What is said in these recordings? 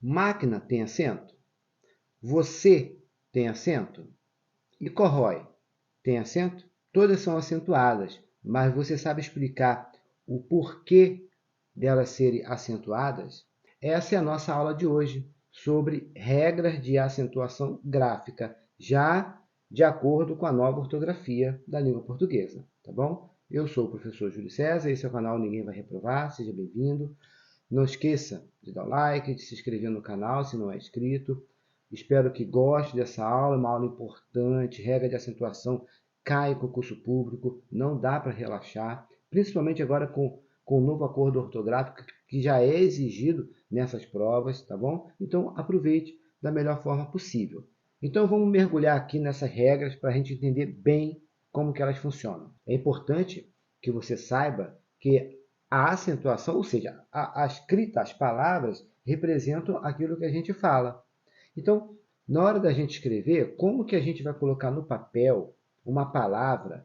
Máquina tem acento? Você tem acento? E corrói tem acento? Todas são acentuadas, mas você sabe explicar o porquê delas serem acentuadas? Essa é a nossa aula de hoje, sobre regras de acentuação gráfica, já de acordo com a nova ortografia da língua portuguesa, tá bom? Eu sou o professor Júlio César, esse é o canal Ninguém Vai Reprovar, seja bem-vindo. Não esqueça de dar o like, de se inscrever no canal se não é inscrito. Espero que goste dessa aula, uma aula importante, regra de acentuação cai em concurso público, não dá para relaxar, principalmente agora com o novo acordo ortográfico que já é exigido nessas provas, tá bom? Então aproveite da melhor forma possível. Então vamos mergulhar aqui nessas regras para a gente entender bem como que elas funcionam. É importante que você saiba que a acentuação, ou seja, a escrita, as palavras, representam aquilo que a gente fala. Então, na hora da gente escrever, como que a gente vai colocar no papel uma palavra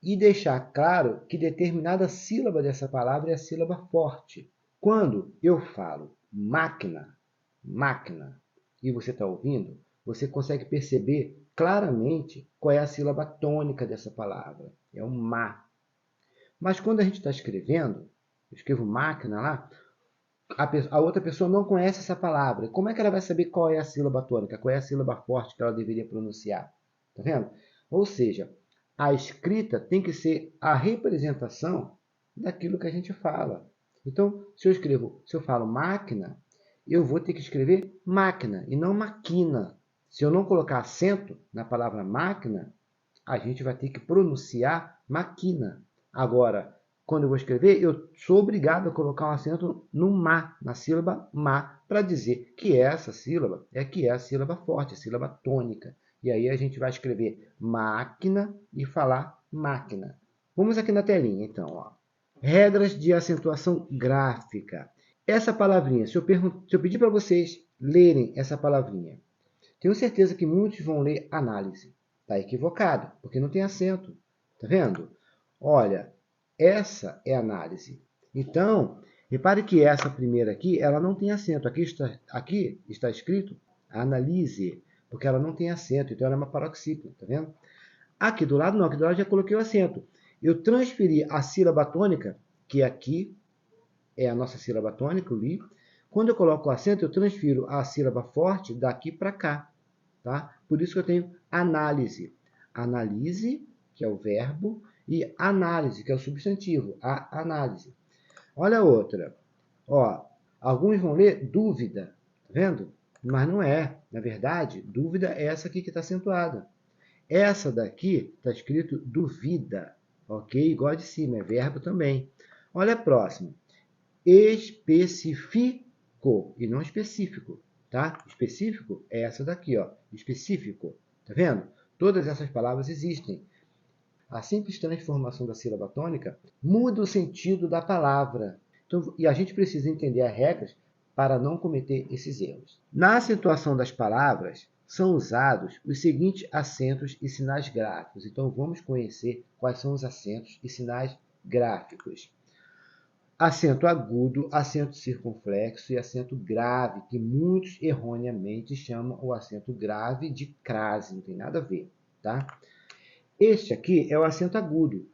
e deixar claro que determinada sílaba dessa palavra é a sílaba forte? Quando eu falo máquina, máquina, e você está ouvindo, você consegue perceber claramente qual é a sílaba tônica dessa palavra. É o má. Mas quando a gente está escrevendo, eu escrevo máquina lá, a outra pessoa não conhece essa palavra. Como é que ela vai saber qual é a sílaba tônica, qual é a sílaba forte que ela deveria pronunciar? Tá vendo? Ou seja, a escrita tem que ser a representação daquilo que a gente fala. Então, se eu falo máquina, eu vou ter que escrever máquina e não maquina. Se eu não colocar acento na palavra máquina, a gente vai ter que pronunciar maquina. Agora, quando eu vou escrever, eu sou obrigado a colocar um acento no má, na sílaba má, para dizer que essa sílaba é a sílaba forte, a sílaba tônica. E aí a gente vai escrever máquina e falar máquina. Vamos aqui na telinha, então. Ó. Regras de acentuação gráfica. Essa palavrinha, se eu pedir para vocês lerem essa palavrinha, tenho certeza que muitos vão ler análise. Está equivocado, porque não tem acento. Está vendo? Olha, essa é análise. Então, repare que essa primeira aqui, ela não tem acento. Aqui está escrito analise, porque ela não tem acento, então ela é uma paroxítona, tá vendo? Aqui do lado não, aqui do lado já coloquei o acento. Eu transferi a sílaba tônica, que aqui é a nossa sílaba tônica, o li. Quando eu coloco o acento, eu transfiro a sílaba forte daqui para cá. Tá? Por isso que eu tenho análise. Analise, que é o verbo, e análise, que é o substantivo. A análise. Olha a outra. Ó, alguns vão ler dúvida, tá vendo? Mas não é. Na verdade, dúvida é essa aqui que está acentuada. Essa daqui está escrito duvida, ok? Igual a de cima, é verbo também. Olha a próxima. Especifico e não específico, tá? Específico é essa daqui, ó. Específico, tá vendo? Todas essas palavras existem. A simples transformação da sílaba tônica muda o sentido da palavra. Então, e a gente precisa entender as regras para não cometer esses erros. Na acentuação das palavras, são usados os seguintes acentos e sinais gráficos. Então, vamos conhecer quais são os acentos e sinais gráficos. Acento agudo, acento circunflexo e acento grave, que muitos erroneamente chamam o acento grave de crase, não tem nada a ver, tá? Este aqui é o acento agudo.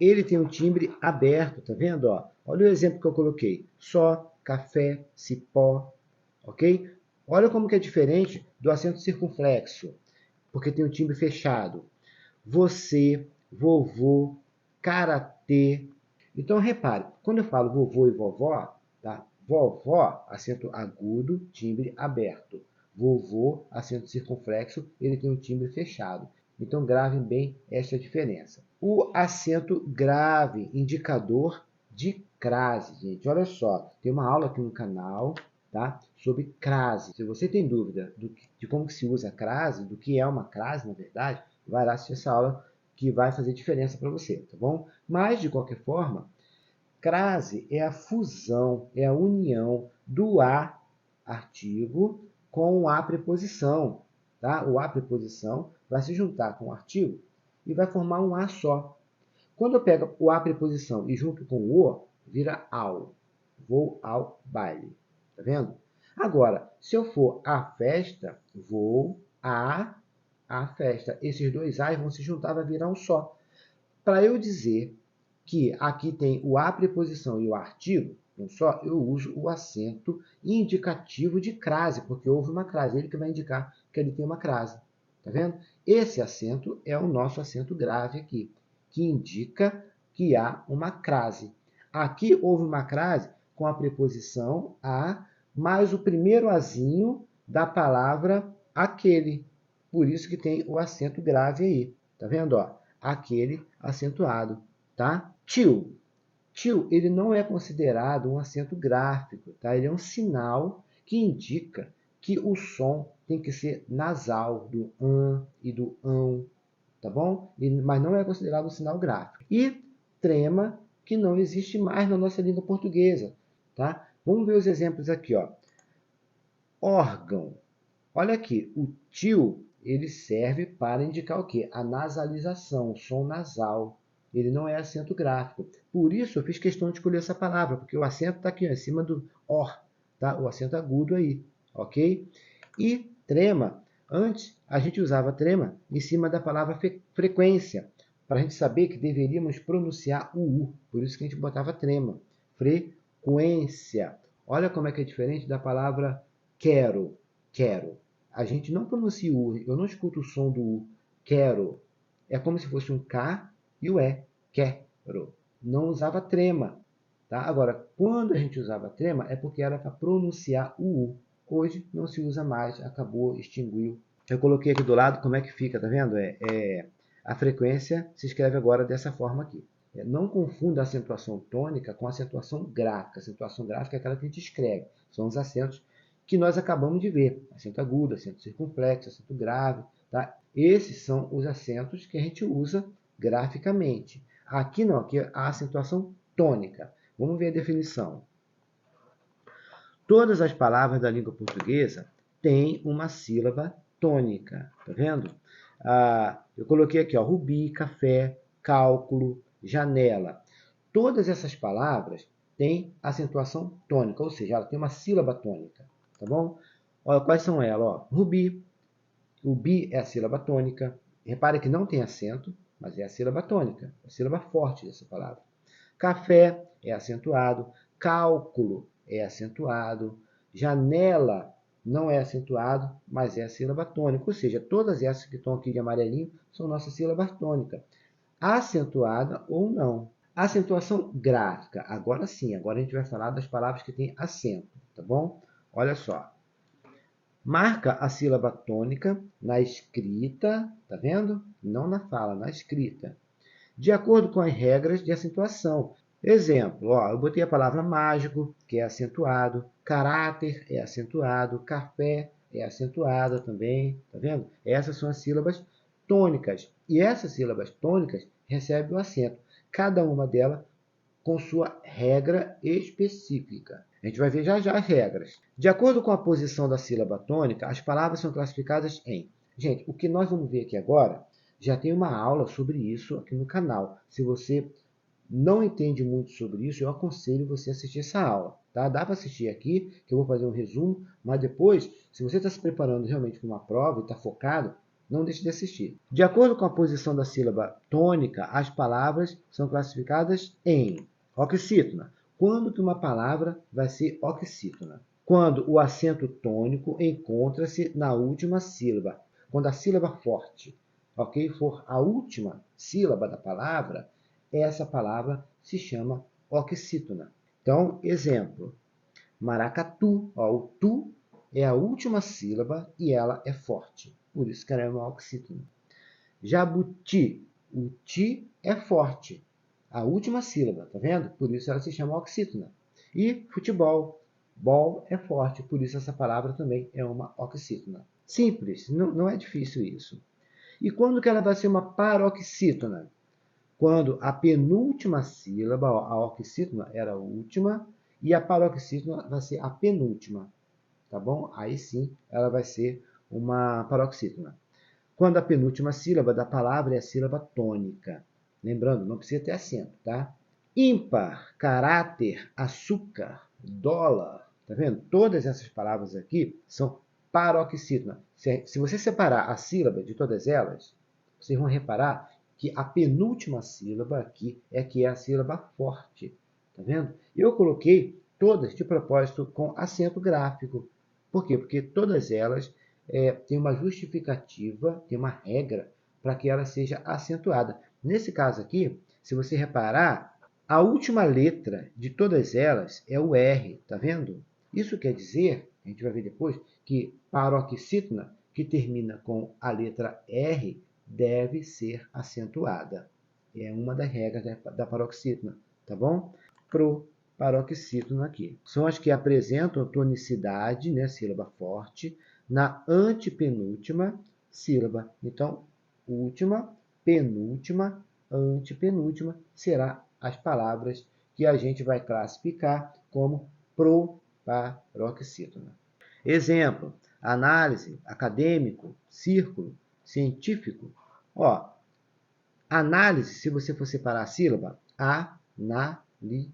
Ele tem um timbre aberto, tá vendo? Ó? Olha o exemplo que eu coloquei. Só, café, cipó, ok? Olha como que é diferente do acento circunflexo, porque tem um timbre fechado. Você, vovô, karatê. Então, repare, quando eu falo vovô e vovó, tá? Vovó, acento agudo, timbre aberto. Vovô, acento circunflexo, ele tem um timbre fechado. Então, gravem bem esta diferença. O acento grave, indicador de crase, gente. Olha só, tem uma aula aqui no canal, tá? Sobre crase. Se você tem dúvida de como que se usa crase, do que é uma crase, na verdade, vai lá assistir essa aula que vai fazer diferença para você, tá bom? Mas, de qualquer forma, crase é a fusão, é a união do a artigo com o a preposição. Tá? O a preposição vai se juntar com o artigo e vai formar um a só. Quando eu pego o a preposição e junto com o, vira ao. Vou ao baile. Tá vendo? Agora, se eu for à festa, vou à festa. Esses dois A's vão se juntar, vai virar um só. Para eu dizer que aqui tem o a preposição e o artigo, um só, eu uso o acento indicativo de crase, porque houve uma crase. Ele que vai indicar que ele tem uma crase. Tá vendo? Esse acento é o nosso acento grave aqui, que indica que há uma crase. Aqui houve uma crase com a preposição a, mais o primeiro azinho da palavra aquele. Por isso que tem o acento grave aí. Tá vendo? Ó? Aquele acentuado. Tá? Tio. Tio, ele não é considerado um acento gráfico, tá? Ele é um sinal que indica que o som tem que ser nasal, do e do ão, tá bom? Mas não é considerado um sinal gráfico. E trema, que não existe mais na nossa língua portuguesa, tá? Vamos ver os exemplos aqui, ó. Órgão. Olha aqui, o tio, ele serve para indicar o quê? A nasalização, o som nasal. Ele não é acento gráfico. Por isso, eu fiz questão de escolher essa palavra, porque o acento está aqui, ó, em cima do OR, tá? O acento agudo aí, ok? E trema, antes a gente usava trema em cima da palavra frequência, para a gente saber que deveríamos pronunciar o U. Por isso que a gente botava trema. Frequência. Olha como é que é diferente da palavra quero. Quero. A gente não pronuncia o U, eu não escuto o som do U. Quero. É como se fosse um K e o E. Quero. Não usava trema. Tá? Agora, quando a gente usava trema, é porque era para pronunciar o U. Hoje não se usa mais, acabou, extinguiu. Eu coloquei aqui do lado como é que fica, tá vendo? A frequência se escreve agora dessa forma aqui. Não confunda a acentuação tônica com a acentuação gráfica. A acentuação gráfica é aquela que a gente escreve. São os acentos que nós acabamos de ver. Acento agudo, acento circunflexo, acento grave. Tá? Esses são os acentos que a gente usa graficamente. Aqui não, aqui é a acentuação tônica. Vamos ver a definição. Todas as palavras da língua portuguesa têm uma sílaba tônica. Tá vendo? Eu coloquei aqui, ó, rubi, café, cálculo, janela. Todas essas palavras têm acentuação tônica, ou seja, ela tem uma sílaba tônica. Tá bom? Olha, quais são elas? Ó, rubi. O bi é a sílaba tônica. Repare que não tem acento, mas é a sílaba tônica, a sílaba forte dessa palavra. Café é acentuado. Cálculo é acentuado. Janela não é acentuado, mas é a sílaba tônica. Ou seja, todas essas que estão aqui de amarelinho são nossas sílabas tônicas. Acentuada ou não. Acentuação gráfica. Agora sim, agora a gente vai falar das palavras que têm acento, tá bom? Olha só. Marca a sílaba tônica na escrita, tá vendo? Não na fala, na escrita. De acordo com as regras de acentuação. Exemplo, ó, eu botei a palavra mágico, que é acentuado, caráter é acentuado, café é acentuada também, tá vendo? Essas são as sílabas tônicas. E essas sílabas tônicas recebem o acento. Cada uma delas com sua regra específica. A gente vai ver já já as regras. De acordo com a posição da sílaba tônica, as palavras são classificadas em... Gente, o que nós vamos ver aqui agora, já tem uma aula sobre isso aqui no canal. Se você não entende muito sobre isso, eu aconselho você a assistir essa aula. Tá? Dá para assistir aqui, que eu vou fazer um resumo, mas depois, se você está se preparando realmente para uma prova e está focado, não deixe de assistir. De acordo com a posição da sílaba tônica, as palavras são classificadas em oxítona. Quando que uma palavra vai ser oxítona? Quando o acento tônico encontra-se na última sílaba. Quando a sílaba forte, ok, for a última sílaba da palavra, essa palavra se chama oxítona. Então, exemplo, maracatu. Ó, o tu é a última sílaba e ela é forte. Por isso que ela é uma oxítona. Jabuti. O ti é forte. A última sílaba, tá vendo? Por isso ela se chama oxítona. E futebol. Bol é forte, por isso essa palavra também é uma oxítona. Simples, não é difícil isso. E quando que ela vai ser uma paroxítona? Quando a penúltima sílaba, a oxítona era a última, e a paroxítona vai ser a penúltima, tá bom? Aí sim, ela vai ser uma paroxítona. Quando a penúltima sílaba da palavra é a sílaba tônica. Lembrando, não precisa ter acento, tá? Ímpar, caráter, açúcar, dólar. Tá vendo? Todas essas palavras aqui são paroxítonas. Se você separar a sílaba de todas elas, vocês vão reparar que a penúltima sílaba aqui é que é a sílaba forte. Tá vendo? Eu coloquei todas de propósito com acento gráfico. Por quê? Porque todas elas têm uma justificativa, tem uma regra para que ela seja acentuada. Nesse caso aqui, se você reparar, a última letra de todas elas é o R, tá vendo? Isso quer dizer, a gente vai ver depois, que paroxítona, que termina com a letra R, deve ser acentuada. É uma das regras da paroxítona, tá bom? Paroxítona aqui. São as que apresentam tonicidade, né, sílaba forte, na antepenúltima sílaba. Então, última, penúltima, antepenúltima será as palavras que a gente vai classificar como proparoxítona. Exemplo: análise, acadêmico, círculo, científico. Ó, análise, se você for separar a sílaba, análise.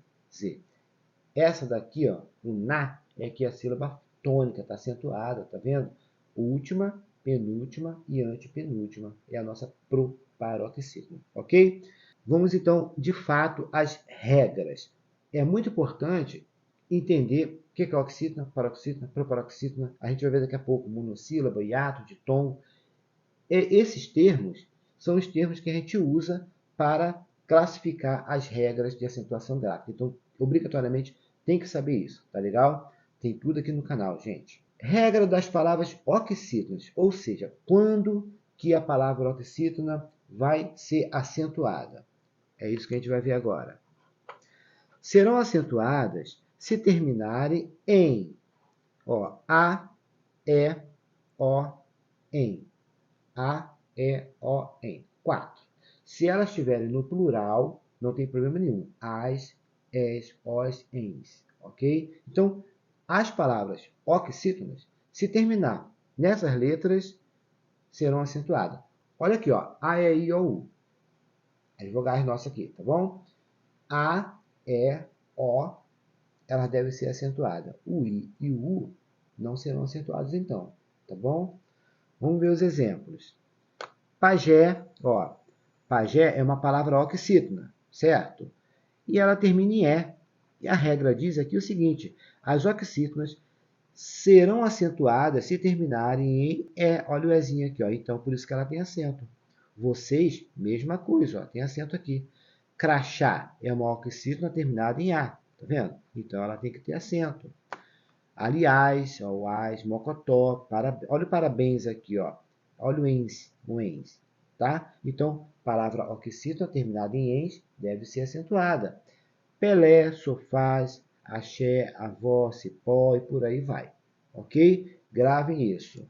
Essa daqui, ó, o na, é que a sílaba tônica está acentuada, tá vendo? Última, penúltima e antepenúltima é a nossa proparoxítona, ok? Vamos então, de fato, às regras. É muito importante entender o que é oxítona, paroxítona, proparoxítona. A gente vai ver daqui a pouco monossílaba, hiato, ditom. Esses termos são os termos que a gente usa para classificar as regras de acentuação gráfica. Então, obrigatoriamente, tem que saber isso, tá legal? Tem tudo aqui no canal, gente. Regra das palavras oxítonas, ou seja, quando que a palavra oxítona vai ser acentuada. É isso que a gente vai ver agora. Serão acentuadas se terminarem em A, E, O, em. A, E, O, em. 4. Se elas estiverem no plural, não tem problema nenhum. As, es, os, ens. Ok? Então, as palavras oxítonas, se terminar nessas letras, serão acentuadas. Olha aqui, ó. A, E, I, O, U. As vogais nossas aqui, tá bom? A, E, O, elas devem ser acentuadas. O I e o U não serão acentuados então, tá bom? Vamos ver os exemplos. Pajé, ó. Pajé é uma palavra oxítona, certo? E ela termina em E. E a regra diz aqui o seguinte: as oxítonas serão acentuadas se terminarem em E. Olha o Ezinho aqui, ó. Então, por isso que ela tem acento. Vocês, mesma coisa, ó. Tem acento aqui. Crachá é uma oxítona terminada em A, tá vendo? Então, ela tem que ter acento. Aliás, ó, o as, mocotó, olha o parabéns aqui, ó. Olha o ens, tá? Então, palavra oxítona terminada em ens deve ser acentuada. Pelé, sofás, axé, avó, cipó e por aí vai, ok? Gravem isso.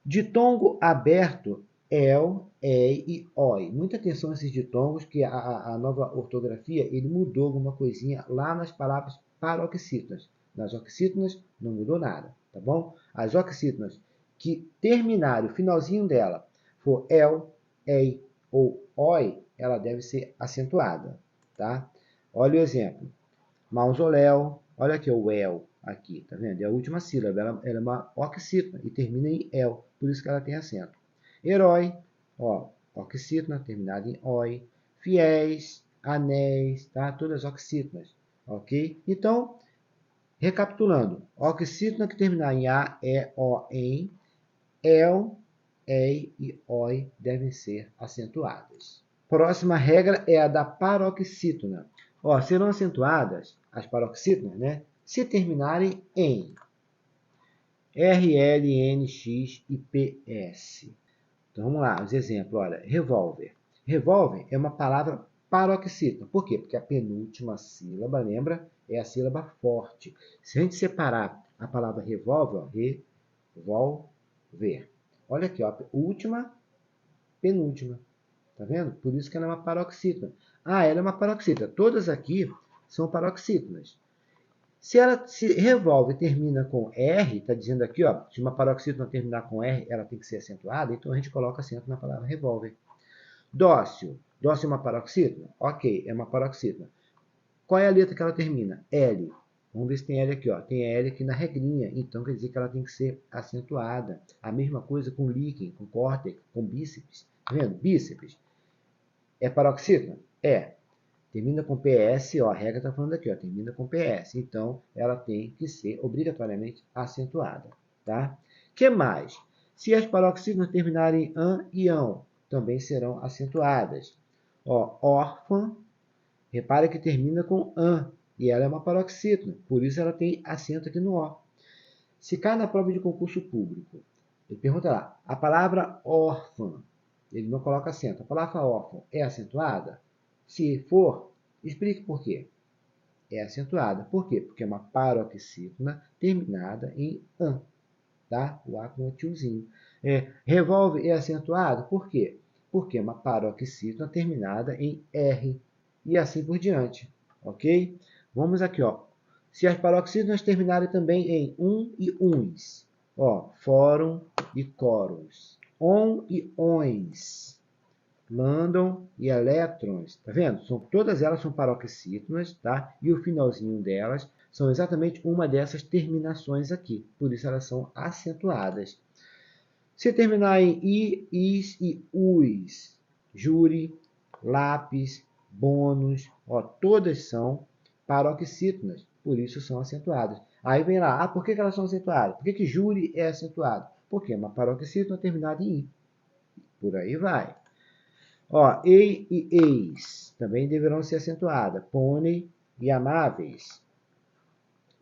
Ditongo aberto, el, ei e oi. Muita atenção nesses ditongos, que a nova ortografia ele mudou alguma coisinha lá nas palavras paroxítonas. Nas oxítonas não mudou nada, tá bom? As oxítonas que terminarem o finalzinho dela for el, ei ou oi, ela deve ser acentuada, tá? Olha o exemplo. Mausoléu, olha aqui o el, aqui, tá vendo? É a última sílaba, ela é uma oxítona e termina em el, por isso que ela tem acento. Herói, ó, oxítona terminada em oi. Fiéis, anéis, tá? Todas oxítonas, ok? Então, recapitulando, oxítona que terminar em a, e, o, em, el, ei e oi devem ser acentuadas. Próxima regra é a da paroxítona. Ó, serão acentuadas as paroxítonas, né? Se terminarem em R, L, N, X e PS. Então vamos lá, os exemplos. Olha, revólver. Revólver é uma palavra paroxítona. Por quê? Porque a penúltima sílaba, lembra, é a sílaba forte. Se a gente separar a palavra revólver, revolver. Olha aqui, ó, última, penúltima. Tá vendo? Por isso que ela é uma paroxítona. Ah, ela é uma paroxítona. Todas aqui são paroxítonas. Se revólver termina com R, está dizendo aqui, ó, se uma paroxítona terminar com R, ela tem que ser acentuada, então a gente coloca acento na palavra revólver. Dócil. Dócil é uma paroxítona? Ok, é uma paroxítona. Qual é a letra que ela termina? L. Vamos ver se tem L aqui, ó. Tem L aqui na regrinha, então quer dizer que ela tem que ser acentuada. A mesma coisa com líquen, com córtex, com bíceps. Tá vendo? Bíceps. É paroxítona? É. Termina com PS, ó, a regra está falando aqui, ó, termina com PS. Então, ela tem que ser obrigatoriamente acentuada, tá? Que mais? Se as paroxítonas terminarem em an e ão, também serão acentuadas. Ó, órfã, repare que termina com an, e ela é uma paroxítona, por isso ela tem acento aqui no ó. Se cai na prova de concurso público, ele pergunta lá, a palavra órfã, ele não coloca acento, a palavra órfã é acentuada? Se for, explique por quê. É acentuada. Por quê? Porque é uma paroxítona terminada em an. Tá? O A com o tiozinho. Revólver é acentuado? Por quê? Porque é uma paroxítona terminada em R. E assim por diante. Ok? Vamos aqui, ó. Se as paroxítonas terminarem também em e uns. Ó, fórum e coros. On e ons. Lândon e elétrons, tá vendo? Todas elas são paroxítonas, tá? E o finalzinho delas são exatamente uma dessas terminações aqui, por isso elas são acentuadas. Se terminar em i, is e us, júri, lápis, bônus, ó, todas são paroxítonas, por isso são acentuadas. Aí vem lá, por que elas são acentuadas? Por que júri é acentuado? Porque é uma paroxítona terminada em i. Por aí vai. Ó, ei e eis também deverão ser acentuadas. Pônei e amáveis.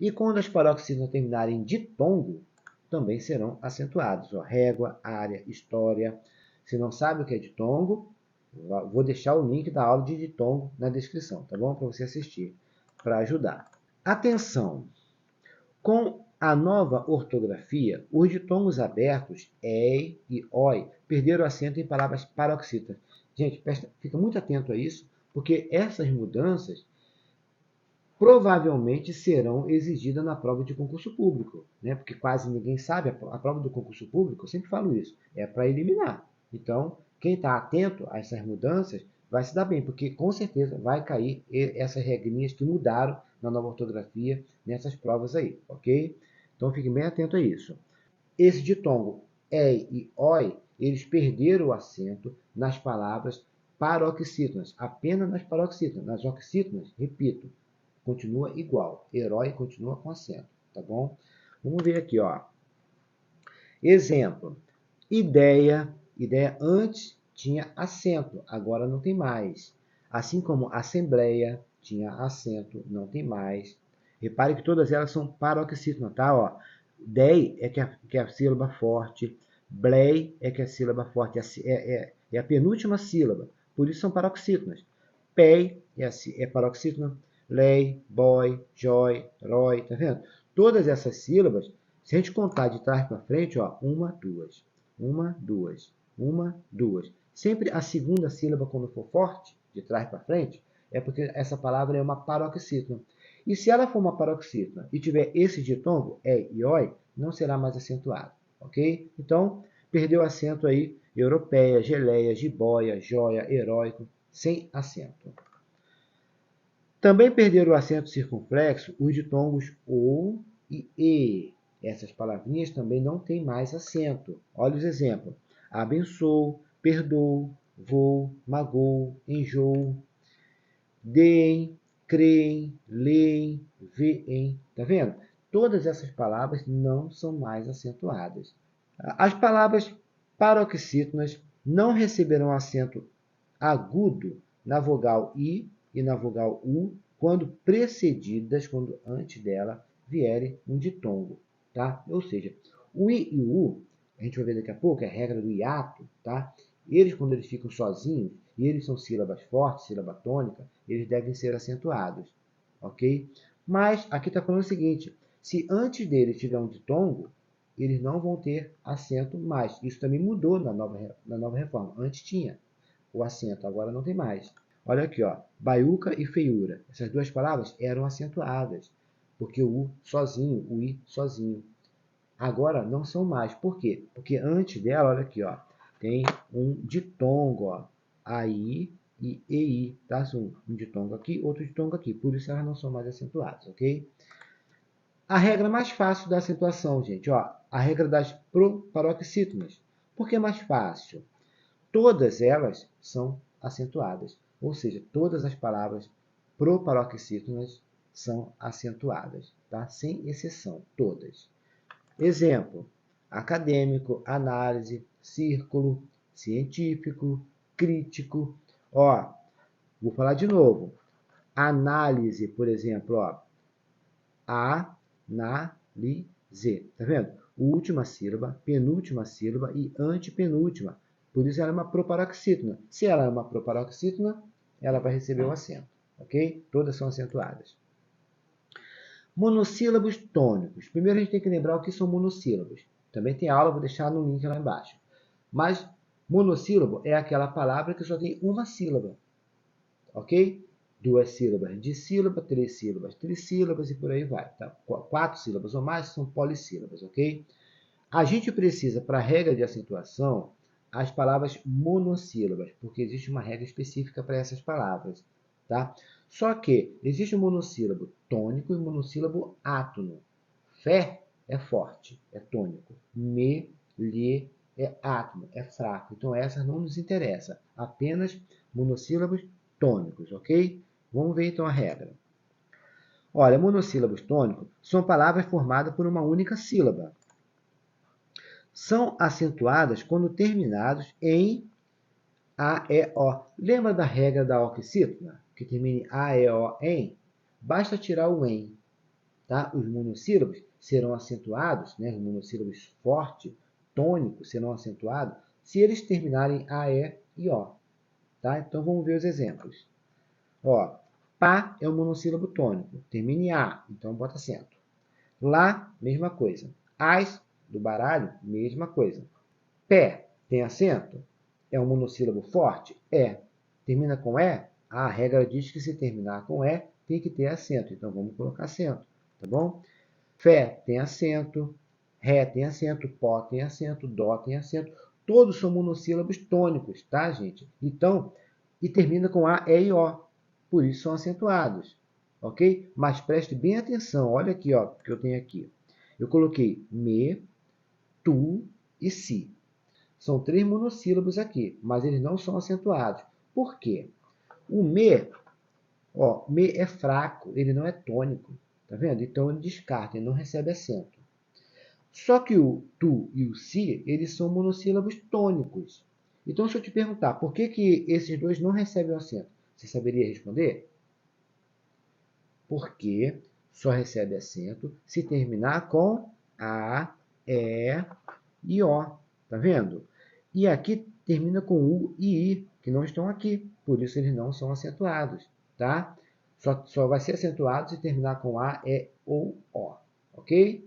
E quando as paroxítonas terminarem em ditongo, também serão acentuados. Ó, régua, área, história. Se não sabe o que é ditongo, vou deixar o link da aula de ditongo na descrição, tá bom? Para você assistir, para ajudar. Atenção! Com a nova ortografia, os ditongos abertos, ei e oi, perderam acento em palavras paroxítonas. Gente, fica muito atento a isso, porque essas mudanças provavelmente serão exigidas na prova de concurso público, né? Porque quase ninguém sabe, a prova do concurso público, eu sempre falo isso, é para eliminar. Então, quem está atento a essas mudanças vai se dar bem, porque com certeza vai cair essas regrinhas que mudaram na nova ortografia nessas provas aí, ok? Então, fiquem bem atento a isso. Esse ditongo ei e oi, eles perderam o acento nas palavras paroxítonas, apenas nas paroxítonas. Nas oxítonas, repito, continua igual. Herói continua com acento, tá bom? Vamos ver aqui, ó. Exemplo. Ideia. Ideia antes tinha acento, agora não tem mais. Assim como assembleia tinha acento, não tem mais. Repare que todas elas são paroxítonas, tá? Ó, dei é que é a sílaba forte. Blei é que é a sílaba forte. É a penúltima sílaba. Por isso são paroxítonas. Pei é paroxítona. Lei, boy, joy, roy, tá vendo? Todas essas sílabas, se a gente contar de trás para frente, ó, uma, duas, uma, duas, uma, duas. Sempre a segunda sílaba, quando for forte, de trás para frente, é porque essa palavra é uma paroxítona. E se ela for uma paroxítona e tiver esse ditongo, e oi, não será mais acentuado, ok? Então, perdeu acento aí, europeia, geleia, jiboia, joia, heróico, sem acento. Também perderam o acento circunflexo os ditongos o e e. Essas palavrinhas também não têm mais acento. Olha os exemplos. Abençoo, perdoo, vou, magoo, enjoo, deem, creem, leem, veem. Tá vendo? Todas essas palavras não são mais acentuadas. As palavras paroxítonas não receberão acento agudo na vogal i e na vogal u quando precedidas, quando antes dela vierem um ditongo, tá? Ou seja, o i e o u, a gente vai ver daqui a pouco, é a regra do hiato, tá? Eles, quando eles ficam sozinhos, e eles são sílabas fortes, sílaba tônica, eles devem ser acentuados, ok? Mas aqui está falando o seguinte, se antes dele tiver um ditongo, eles não vão ter acento mais. Isso também mudou na nova reforma. Antes tinha o acento, agora não tem mais. Olha aqui, ó, baiuca e feiura. Essas duas palavras eram acentuadas, porque o U sozinho, o I sozinho. Agora não são mais. Por quê? Porque antes dela, olha aqui, ó, tem um ditongo, ó, AI e EI, tá? Um ditongo aqui, outro ditongo aqui. Por isso elas não são mais acentuadas, ok? A regra mais fácil da acentuação, gente, ó, a regra das proparoxítonas. Por que é mais fácil? Todas elas são acentuadas, ou seja, todas as palavras proparoxítonas são acentuadas, tá? Sem exceção, todas. Exemplo: acadêmico, análise, círculo, científico, crítico. Ó, vou falar de novo. Análise, por exemplo, ó, análise, tá vendo? Última sílaba, penúltima sílaba e antepenúltima. Por isso ela é uma proparoxítona. Se ela é uma proparoxítona, ela vai receber o acento, ok? Todas são acentuadas. Monossílabos tônicos. Primeiro a gente tem que lembrar o que são monossílabos. Também tem aula, vou deixar no link lá embaixo. Mas monossílabo é aquela palavra que só tem uma sílaba, ok? 2 sílabas dissílaba, 3 sílabas trissílabas e por aí vai. Tá? 4 sílabas ou mais são polissílabas, ok? A gente precisa, para a regra de acentuação, as palavras monossílabas, porque existe uma regra específica para essas palavras, tá? Só que existe o monossílabo tônico e o monossílabo átono. Fé é forte, é tônico. Me, lhe é átono, é fraco. Então essas não nos interessam, apenas monossílabos tônicos, ok? Vamos ver então a regra. Olha, monossílabos tônicos são palavras formadas por uma única sílaba. São acentuadas quando terminados em A, E, O. Lembra da regra da oxítona? Que termina em A, E, O, em? Basta tirar o em. Tá? Os monossílabos serão acentuados, né? Os monossílabos fortes, tônicos, serão acentuados se eles terminarem em A, E e O. Tá? Então vamos ver os exemplos. Ó, pá é um monossílabo tônico, termina em A, então bota acento. Lá, mesma coisa. As, do baralho, mesma coisa. Pé, tem acento? É um monossílabo forte? É. Termina com E? A regra diz que se terminar com E, tem que ter acento, então vamos colocar acento, tá bom? Fé tem acento, Ré tem acento, Pó tem acento, Dó tem acento. Todos são monossílabos tônicos, tá, gente? Então, e termina com A, E e O. Por isso são acentuados, ok? Mas preste bem atenção, olha aqui, ó, o que eu tenho aqui. Eu coloquei me, tu e si. São 3 monossílabos aqui, mas eles não são acentuados. Por quê? O me, ó, me é fraco, ele não é tônico, tá vendo? Então ele descarta, ele não recebe acento. Só que o tu e o si, eles são monossílabos tônicos. Então, se eu te perguntar por que esses dois não recebem o acento, você saberia responder? Porque só recebe acento se terminar com A, E e O. Tá vendo? E aqui termina com U e I, que não estão aqui. Por isso eles não são acentuados. Tá? Só vai ser acentuado se terminar com A, E ou O. Ok?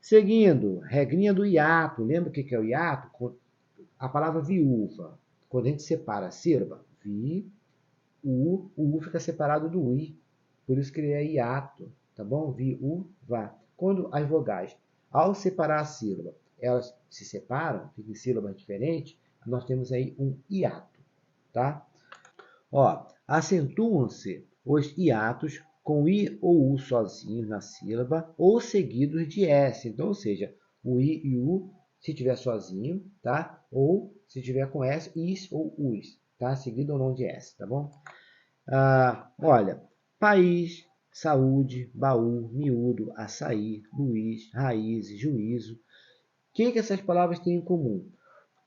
Seguindo, regrinha do hiato. Lembra o que é o hiato? A palavra viúva. Quando a gente separa a sílaba, vi, o U fica separado do I. Por isso que ele é hiato, tá bom? Viúva. Quando as vogais, ao separar a sílaba, elas se separam, ficam em sílabas diferentes, nós temos aí um hiato, tá? Ó, acentuam-se os hiatos com I ou U sozinhos na sílaba ou seguidos de S. Então, ou seja, o I e o U se tiver sozinho, tá? Ou se tiver com S, is ou us, tá? Seguido ou não de S, tá bom? Olha, país, saúde, baú, miúdo, açaí, Luiz, raízes, juízo. O que essas palavras têm em comum?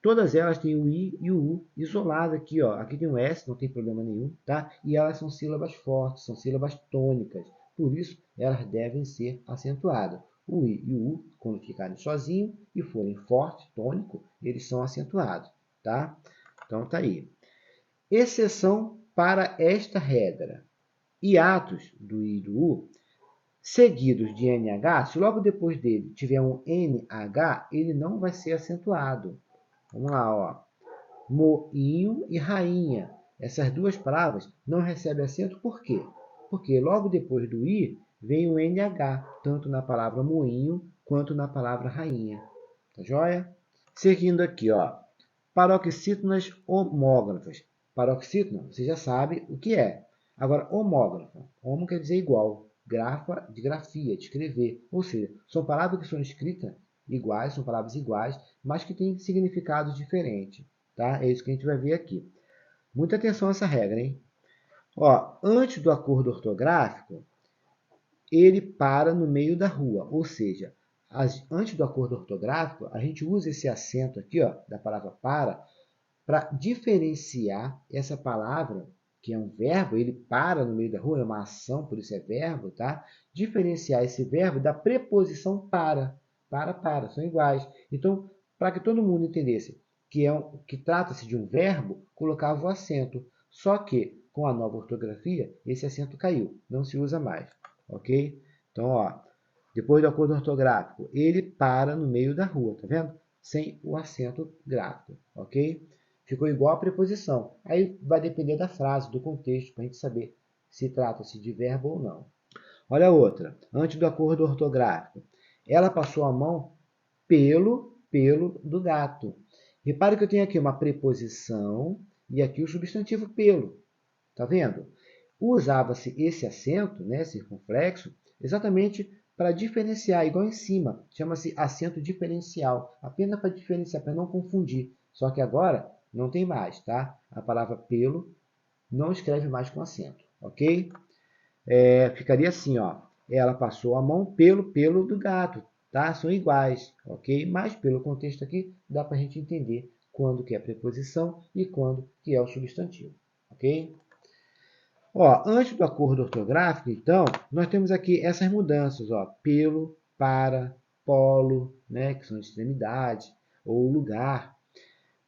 Todas elas têm o I e o U isolado aqui, ó. Aqui tem um S, não tem problema nenhum, tá? E elas são sílabas fortes, são sílabas tônicas. Por isso, elas devem ser acentuadas. O I e o U, quando ficarem sozinhos e forem forte, tônico, eles são acentuados, tá? Então, tá aí. Exceção para esta regra. Hiatos do I e do U, seguidos de NH, se logo depois dele tiver um NH, ele não vai ser acentuado. Vamos lá, ó. Moinho e rainha. Essas duas palavras não recebem acento por quê? Porque logo depois do I vem o NH, tanto na palavra moinho quanto na palavra rainha. Tá joia? Seguindo aqui, ó. Paroxítonas homógrafas. Paroxítona, você já sabe o que é. Agora, homógrafa. Homo quer dizer igual. de grafia, de escrever. Ou seja, são palavras que são escritas iguais, são palavras iguais, mas que têm significados diferentes. Tá? É isso que a gente vai ver aqui. Muita atenção a essa regra, hein? Ó, antes do acordo ortográfico, ele para no meio da rua. Ou seja, antes do acordo ortográfico, a gente usa esse acento aqui, ó, da palavra para diferenciar essa palavra, que é um verbo, ele para no meio da rua, é uma ação, por isso é verbo, tá? Diferenciar esse verbo da preposição para. Para, são iguais. Então, para que todo mundo entendesse que trata-se de um verbo, colocava o acento. Só que, com a nova ortografia, esse acento caiu, não se usa mais, ok? Então, ó, depois do acordo ortográfico, ele para no meio da rua, tá vendo? Sem o acento gráfico, ok? Ficou igual a preposição. Aí vai depender da frase, do contexto, para a gente saber se trata-se de verbo ou não. Olha a outra. Antes do acordo ortográfico. Ela passou a mão pelo pelo do gato. Repare que eu tenho aqui uma preposição e aqui o substantivo pelo. Tá vendo? Usava-se esse acento, né, circunflexo, exatamente para diferenciar, igual em cima. Chama-se acento diferencial. Apenas para diferenciar, para não confundir. Só que agora não tem mais, tá? A palavra pelo não escreve mais com acento, ok? Ficaria assim, ó. Ela passou a mão pelo pelo do gato, tá? São iguais, ok? Mas pelo contexto aqui, dá para a gente entender quando que é a preposição e quando que é o substantivo, ok? Ó, antes do acordo ortográfico, então, nós temos aqui essas mudanças, ó, pelo, para, polo, né, que são extremidades, ou lugar,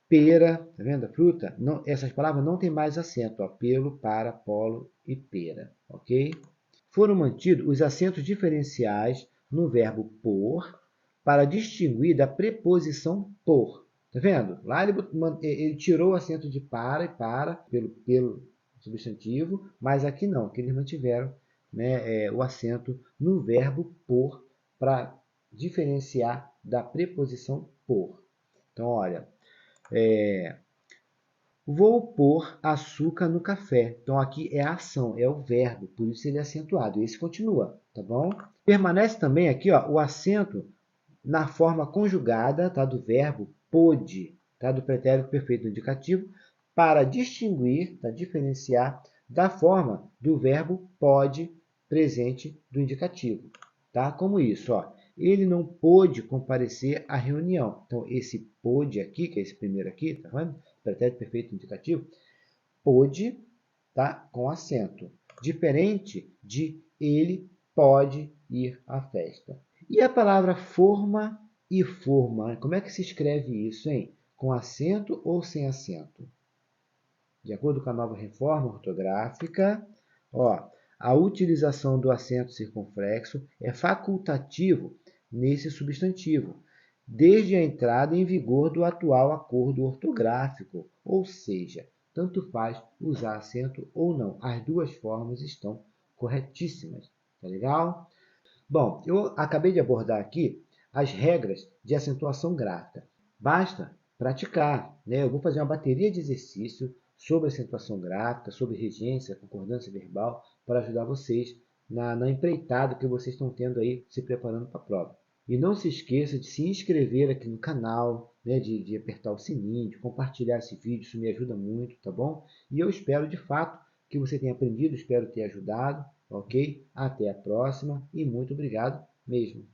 pera, tá vendo a fruta? Não, essas palavras não têm mais acento, ó, pelo, para, polo e pera, ok? Foram mantidos os acentos diferenciais no verbo por para distinguir da preposição por. Tá vendo? Lá ele tirou o acento de para e para pelo substantivo, mas aqui não, aqui eles mantiveram, né, o acento no verbo por para diferenciar da preposição por. Então, olha, vou pôr açúcar no café. Então, aqui é a ação, é o verbo, por isso ele é acentuado. Esse continua, tá bom? Permanece também aqui, ó, o acento na forma conjugada, tá, do verbo pôde, tá, do pretérito perfeito indicativo, para distinguir, tá, diferenciar da forma do verbo pode presente do indicativo. Tá? Como isso, ó. Ele não pôde comparecer à reunião. Então, esse pôde aqui, que é esse primeiro aqui, tá vendo? Pretérito perfeito indicativo, pôde, tá, com acento. Diferente de ele pode ir à festa. E a palavra forma e forma, como é que se escreve isso, hein? Com acento ou sem acento? De acordo com a nova reforma ortográfica, ó, a utilização do acento circunflexo é facultativo nesse substantivo, desde a entrada em vigor do atual acordo ortográfico, ou seja, tanto faz usar acento ou não. As duas formas estão corretíssimas. Tá legal? Bom, eu acabei de abordar aqui as regras de acentuação gráfica. Basta praticar, né? Eu vou fazer uma bateria de exercícios sobre acentuação gráfica, sobre regência, concordância verbal, para ajudar vocês na empreitada que vocês estão tendo aí, se preparando para a prova. E não se esqueça de se inscrever aqui no canal, né? de apertar o sininho, de compartilhar esse vídeo, isso me ajuda muito, tá bom? E eu espero, de fato, que você tenha aprendido, espero ter ajudado, ok? Até a próxima e muito obrigado mesmo.